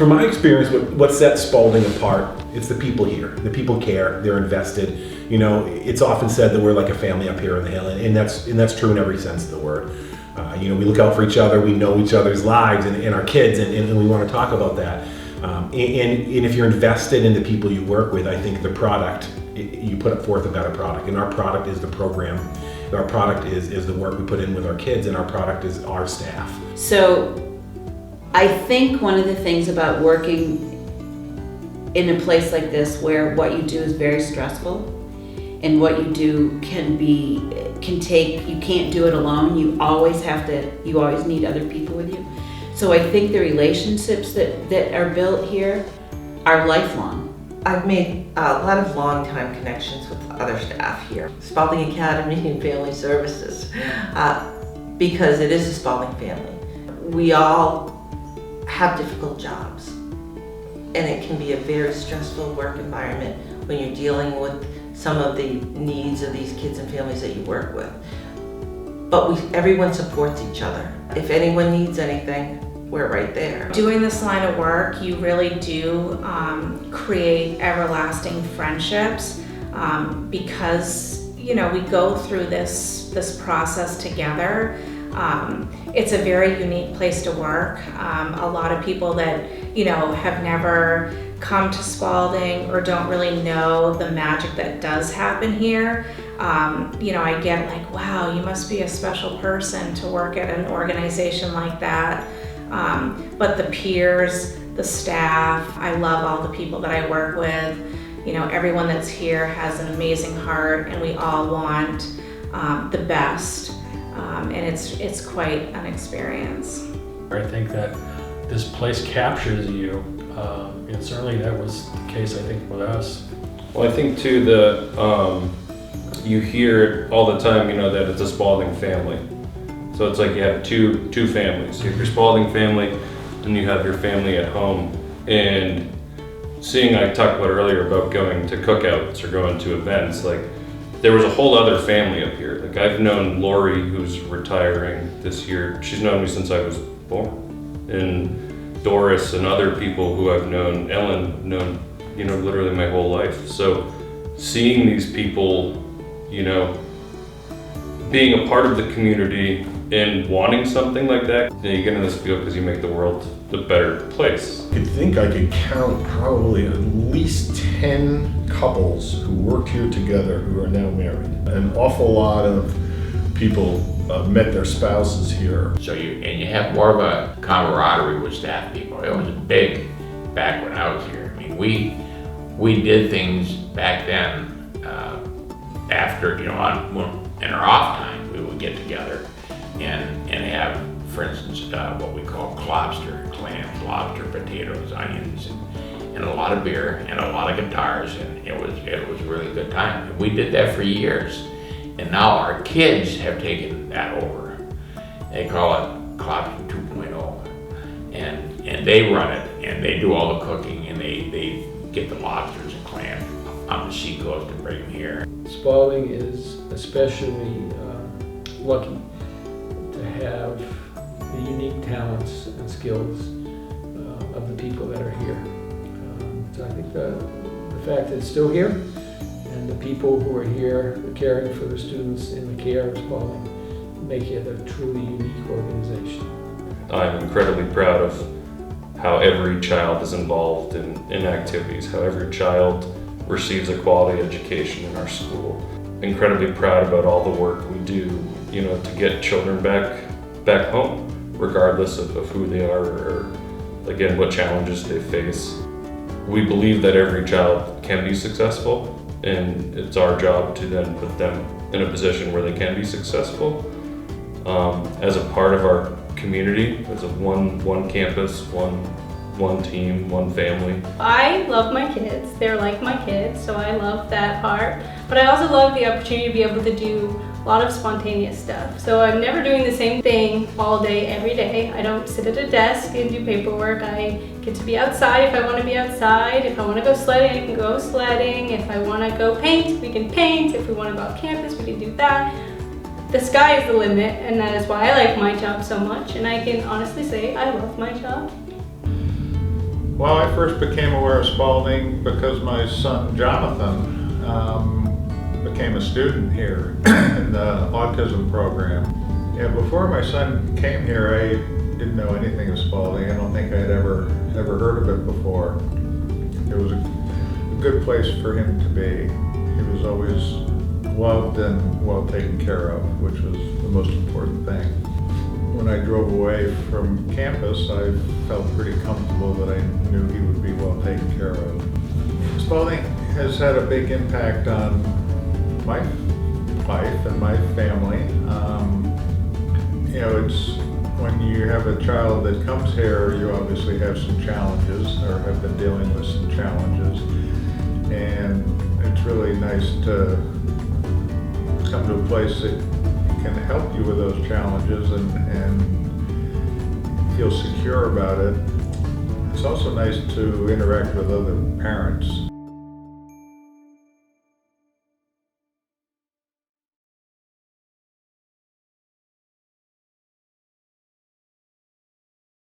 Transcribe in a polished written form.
From my experience, what sets Spaulding apart, it's the people here. The people care, they're invested. You know, it's often said that we're like a family up here on the hill, and that's true in every sense of the word. You know, we look out for each other, we know each other's lives and our kids, and we want to talk about that. And if you're invested in the people you work with, I think the product, you put forth a better product. And our product is the program. Our product is the work we put in with our kids, and our product is our staff. So I think one of the things about working in a place like this where what you do is very stressful and what you do can take, you can't do it alone. You always need other people with you. So I think the relationships that are built here are lifelong. I've made a lot of long-time connections with other staff here. Spaulding Academy Family Services, because it is a Spaulding family. We all have difficult jobs, and it can be a very stressful work environment when you're dealing with some of the needs of these kids and families that you work with. But everyone supports each other. If anyone needs anything, we're right there. Doing this line of work, you really do create everlasting friendships because, you know, we go through this process together. It's a very unique place to work. A lot of people that, you know, have never come to Spaulding or don't really know the magic that does happen here. You know, I get like, wow, you must be a special person to work at an organization like that. But the peers, the staff, I love all the people that I work with. You know, everyone that's here has an amazing heart, and we all want the best. And it's quite an experience. I think that this place captures you, and certainly that was the case, I think, with us. Well, I think too that you hear all the time, you know, that it's a Spaulding family. So it's like you have two families. You have your Spaulding family, and you have your family at home. And seeing, I talked about earlier about going to cookouts or going to events, like there was a whole other family up here. Like I've known Lori, who's retiring this year. She's known me since I was born. And Doris and other people who I've known, Ellen, you know, literally my whole life. So seeing these people, you know, being a part of the community and wanting something like that, you get in this field because you make the world a better place. I think I could count probably at least 10 couples who worked here together who are now married. An awful lot of people met their spouses here. So you have more of a camaraderie with staff people. It was big back when I was here. I mean, we did things back then after, you know, in our off time, we would get together and have, for instance, what we call lobster, clams, lobster, potatoes, onions, and a lot of beer and a lot of guitars, and it was a really good time. And we did that for years, and now our kids have taken that over. They call it Lobster 2.0, and they run it, and they do all the cooking, and they get the lobsters and clams on the seacoast and bring them here. Spaulding is especially lucky to have the unique talents and skills of the people that are here. So I think the fact that it's still here and the people who are here caring for the students in the care of Spaulding make it a truly unique organization. I'm incredibly proud of how every child is involved in activities, how every child receives a quality education in our school. Incredibly proud about all the work we do, you know, to get children back home, regardless of who they are or, again, what challenges they face. We believe that every child can be successful, and it's our job to then put them in a position where they can be successful. As a part of our community, as a one campus, one team, one family. I love my kids. They're like my kids, so I love that part. But I also love the opportunity to be able to do a lot of spontaneous stuff. So I'm never doing the same thing all day, every day. I don't sit at a desk and do paperwork. I get to be outside if I want to be outside. If I want to go sledding, I can go sledding. If I want to go paint, we can paint. If we want to go off campus, we can do that. The sky is the limit, and that is why I like my job so much. And I can honestly say I love my job. Well, I first became aware of Spaulding because my son Jonathan became a student here in the autism program. Yeah, before my son came here, I didn't know anything of Spaulding. I don't think I had ever heard of it before. It was a good place for him to be. He was always loved and well taken care of, which was the most important thing. When I drove away from campus, I felt pretty comfortable that I knew he would be well taken care of. Spaulding has had a big impact on my life and my family. It's when you have a child that comes here, you obviously have some challenges or have been dealing with some challenges. And it's really nice to come to a place that can help you with those challenges and feel secure about it. It's also nice to interact with other parents